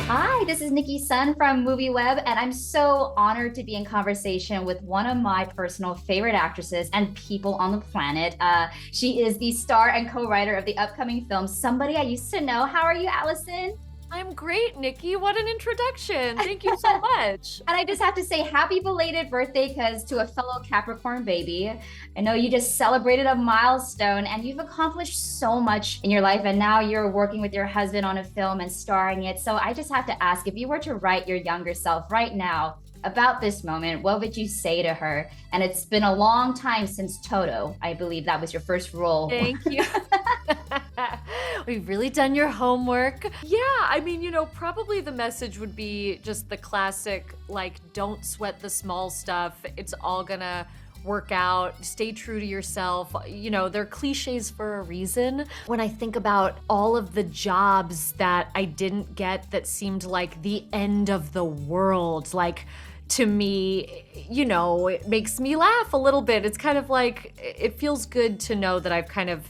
Hi, this is Nikki Sun from MovieWeb, and I'm so honored to be in conversation with one of my personal favorite actresses and people on the planet. She is the star and co-writer of the upcoming film Somebody I Used to Know. How are you, Allison? I'm great, Nikki. What an introduction. Thank you so much. And I just have to say happy belated birthday because to a fellow Capricorn baby, I know you just celebrated a milestone and you've accomplished so much in your life. And now you're working with your husband on a film and starring it. So I just have to ask, if you were to write your younger self right now about this moment, what would you say to her? And it's been a long time since Toto. I believe that was your first role. Thank you. We've really done your homework. Yeah, I mean, probably the message would be just the classic, like, don't sweat the small stuff. It's all gonna work out. Stay true to yourself. They're cliches for a reason. When I think about all of the jobs that I didn't get that seemed like the end of the world, like, to me, it makes me laugh a little bit. It's kind of like, it feels good to know that I've kind of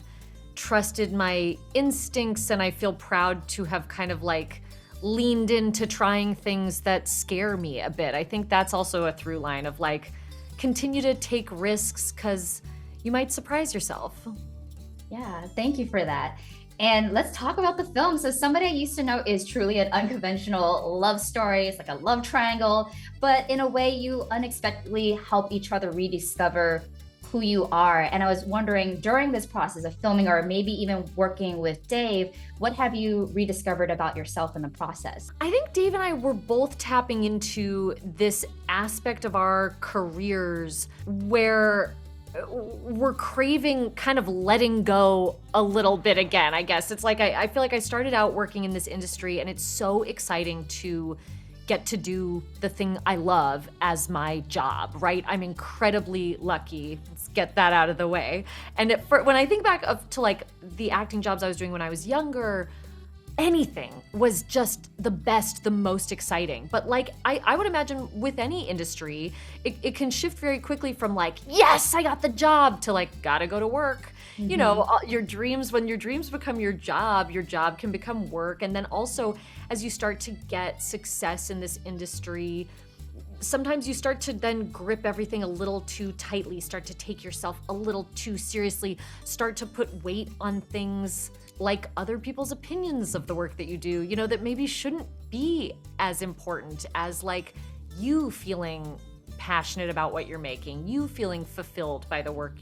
trusted my instincts, and I feel proud to have kind of like leaned into trying things that scare me a bit. I think that's also a through line of like, continue to take risks because you might surprise yourself. Yeah, thank you for that. And let's talk about the film. So, Somebody I Used to Know is truly an unconventional love story. It's like a love triangle, but in a way, you unexpectedly help each other rediscover who you are. And I was wondering, during this process of filming, or maybe even working with Dave, what have you rediscovered about yourself in the process? I think Dave and I were both tapping into this aspect of our careers where we're craving kind of letting go a little bit again, I guess. It's like I feel like I started out working in this industry, and it's so exciting to get to do the thing I love as my job, right? I'm incredibly lucky. Let's get that out of the way. And when I think back to like the acting jobs I was doing when I was younger, anything was just the best, the most exciting. But like, I would imagine with any industry, it can shift very quickly from like, yes, I got the job, to like, gotta go to work. Your dreams, when your dreams become your job can become work. And then also, as you start to get success in this industry, sometimes you start to then grip everything a little too tightly, start to take yourself a little too seriously, start to put weight on things like other people's opinions of the work that you do, that maybe shouldn't be as important as like you feeling passionate about what you're making, you feeling fulfilled by the work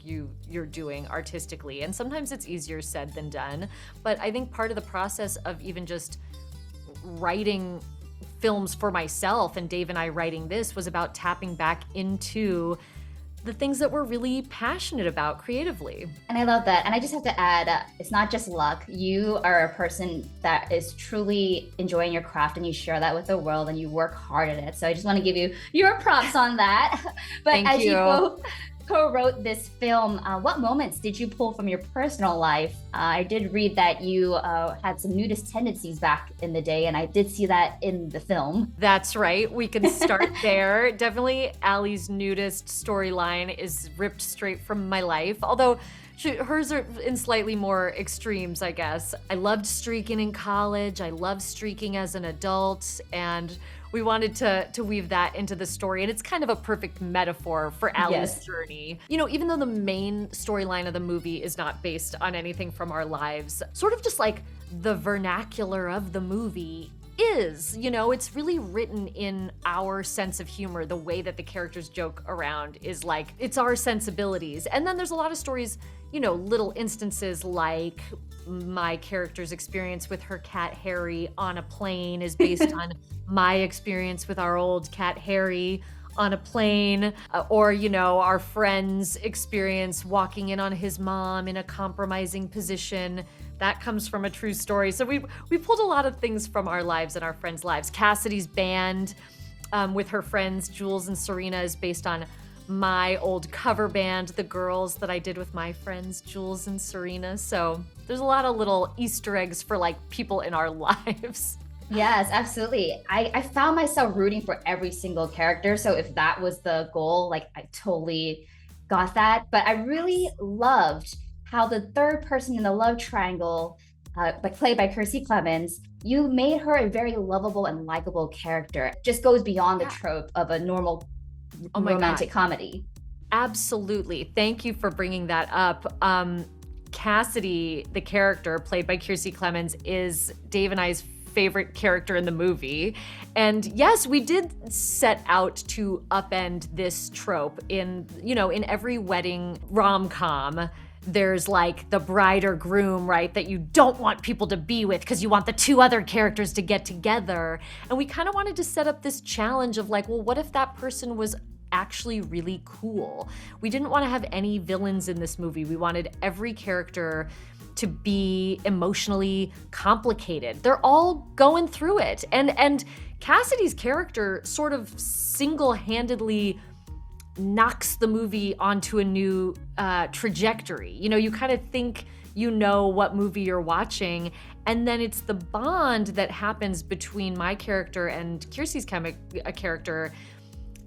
you're doing artistically. And sometimes it's easier said than done. But I think part of the process of even just writing films for myself, and Dave and I writing this, was about tapping back into the things that we're really passionate about creatively. And I love that. And I just have to add, it's not just luck. You are a person that is truly enjoying your craft, and you share that with the world, and you work hard at it. So I just want to give you your props on that. But Thank as you. you both co-wrote this film, what moments did you pull from your personal life? I did read that you had some nudist tendencies back in the day, and I did see that in the film. That's right. We can start there. Definitely Allie's nudist storyline is ripped straight from my life, although hers are in slightly more extremes, I guess. I loved streaking in college. I loved streaking as an adult, and we wanted to weave that into the story. And it's kind of a perfect metaphor for Allie's journey. Even though the main storyline of the movie is not based on anything from our lives, sort of just like the vernacular of the movie is, it's really written in our sense of humor. The way that the characters joke around is like, it's our sensibilities. And then there's a lot of stories, little instances like my character's experience with her cat Harry on a plane is based on my experience with our old cat Harry on a plane, or our friend's experience walking in on his mom in a compromising position. That comes from a true story. So we pulled a lot of things from our lives and our friends' lives. Cassidy's band with her friends Jules and Serena is based on my old cover band, The Girls, that I did with my friends Jules and Serena. So there's a lot of little Easter eggs for like people in our lives. Yes, absolutely. I found myself rooting for every single character. So if that was the goal, like I totally got that. But I really loved how the third person in the love triangle played by Kirstie Clemens, you made her a very lovable and likable character. Just goes beyond the trope of a normal romantic comedy. Absolutely. Thank you for bringing that up. Cassidy, the character played by Kirstie Clemens, is Dave and I's favorite character in the movie. And yes, we did set out to upend this trope in every wedding rom-com. There's like the bride or groom, right, that you don't want people to be with because you want the two other characters to get together. And we kind of wanted to set up this challenge of like, well, what if that person was actually really cool? We didn't want to have any villains in this movie. We wanted every character to be emotionally complicated. They're all going through it. And Cassidy's character sort of single-handedly knocks the movie onto a new trajectory. You kind of think you know what movie you're watching, and then it's the bond that happens between my character and Kirstie's character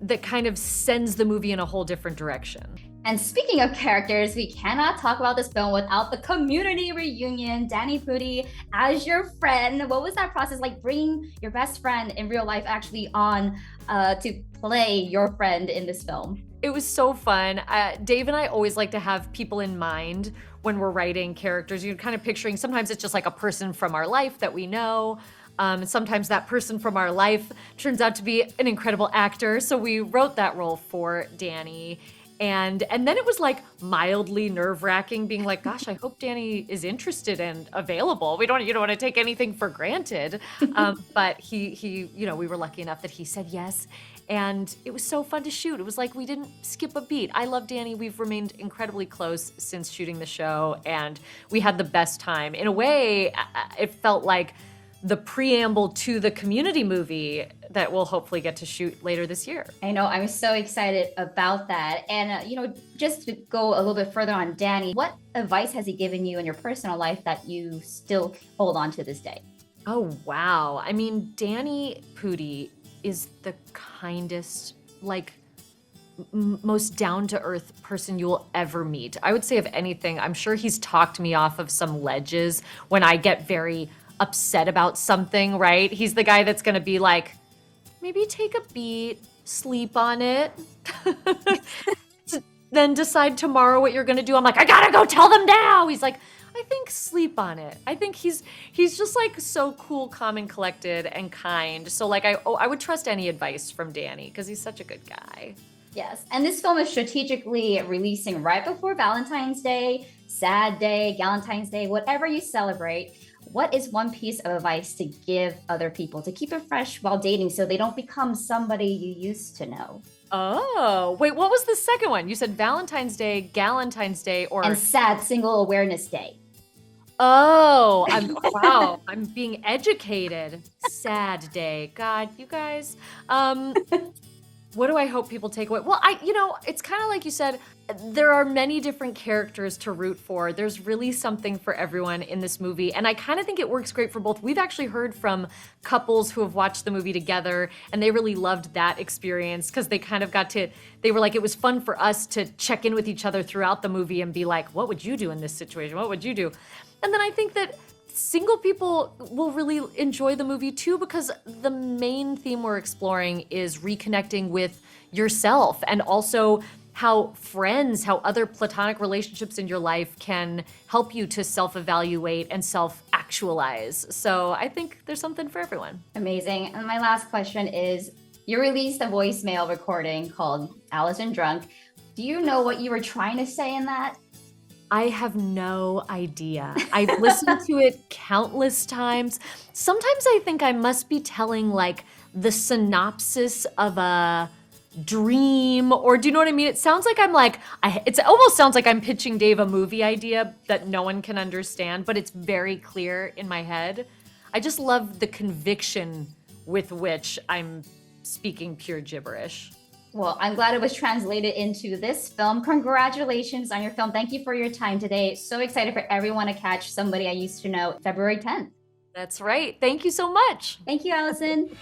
that kind of sends the movie in a whole different direction. And speaking of characters, we cannot talk about this film without the Community reunion. Danny Pudi as your friend. What was that process like, bringing your best friend in real life actually on to play your friend in this film? It was so fun. Dave and I always like to have people in mind when we're writing characters. You're kind of picturing, sometimes it's just like a person from our life that we know. Sometimes that person from our life turns out to be an incredible actor. So we wrote that role for Danny. And then it was like mildly nerve-wracking, being like, gosh, I hope Danny is interested and available. You don't want to take anything for granted. But he, we were lucky enough that he said yes. And it was so fun to shoot. It was like we didn't skip a beat. I love Danny. We've remained incredibly close since shooting the show, and we had the best time. In a way, it felt like the preamble to the Community movie that we'll hopefully get to shoot later this year. I know, I'm so excited about that. And, just to go a little bit further on Danny, what advice has he given you in your personal life that you still hold on to this day? Oh, wow. I mean, Danny Pudi is the kindest, most down-to-earth person you will ever meet. I would say, if anything, I'm sure he's talked me off of some ledges when I get very upset about something, right? He's the guy that's gonna be like, maybe take a beat, sleep on it, then decide tomorrow what you're gonna do. I'm like, I gotta go tell them now. He's like, I think sleep on it. I think he's just like so cool, calm, and collected and kind. So like I would trust any advice from Danny because he's such a good guy. Yes, and this film is strategically releasing right before Valentine's Day, Sad Day, Galentine's Day, whatever you celebrate. What is one piece of advice to give other people to keep it fresh while dating so they don't become somebody you used to know? Oh, wait, what was the second one? You said Valentine's Day, Galentine's Day, and Sad Single Awareness Day. Oh, wow, I'm being educated. Sad Day. God, you guys. What do I hope people take away? Well, it's kind of like you said, there are many different characters to root for. There's really something for everyone in this movie. And I kind of think it works great for both. We've actually heard from couples who have watched the movie together, and they really loved that experience because they kind of they were like, it was fun for us to check in with each other throughout the movie and be like, what would you do in this situation? What would you do? And then I think that single people will really enjoy the movie too, because the main theme we're exploring is reconnecting with yourself, and also how other platonic relationships in your life can help you to self-evaluate and self-actualize. So I think there's something for everyone. Amazing. And my last question is, you released a voicemail recording called Alison Drunk. Do you know what you were trying to say in that? I have no idea. I've listened to it countless times. Sometimes I think I must be telling like the synopsis of a dream, or do you know what I mean? It sounds like it almost sounds like I'm pitching Dave a movie idea that no one can understand, but it's very clear in my head. I just love the conviction with which I'm speaking pure gibberish. Well, I'm glad it was translated into this film. Congratulations on your film. Thank you for your time today. So excited for everyone to catch Somebody I Used to Know February 10th. That's right. Thank you so much. Thank you, Alison.